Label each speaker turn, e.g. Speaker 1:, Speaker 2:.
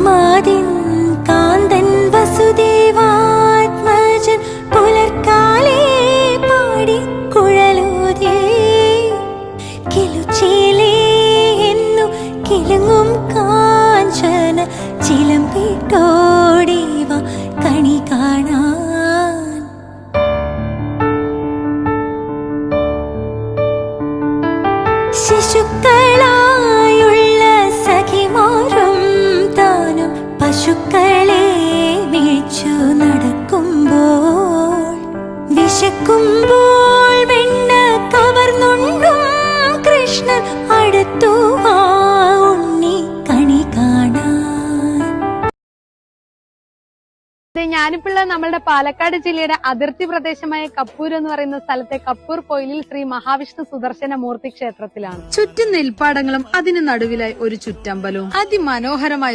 Speaker 1: മാതിൻ കാന്തൻ വസുദേവാത്മജൻ പുലർക്കാലേ പാടി കുഴലൂതി കിലുച്ചേലേ എന്നു കിലുങ്ങും കാഞ്ചന ചിലമ്പിട്ടോടിവ കണി കാണാൻ. ശിശുക്കളായുള്ള സഖിമാരും താനും പശുക്കളെ വീഴ്ചു നടക്കുമ്പോൾ വിശക്കുമ്പോൾ വെണ്ണ കവർന്നുണ്ടും കൃഷ്ണൻ അടുത്തു വാ ഉണ്ണി കണി കാണാൻ.
Speaker 2: ഞാനിപ്പോൾ നമ്മളുടെ പാലക്കാട് ജില്ലയുടെ അതിർത്തി പ്രദേശമായ കപ്പൂർ എന്ന് പറയുന്ന സ്ഥലത്തെ കപ്പൂർ കോയിലിൽ ശ്രീ മഹാവിഷ്ണു സുദർശന മൂർത്തി ക്ഷേത്രത്തിലാണ്.
Speaker 3: ചുറ്റും നെൽപ്പാടങ്ങളും അതിനു നടുവിലായി ഒരു ചുറ്റമ്പലവും അതിമനോഹരമായ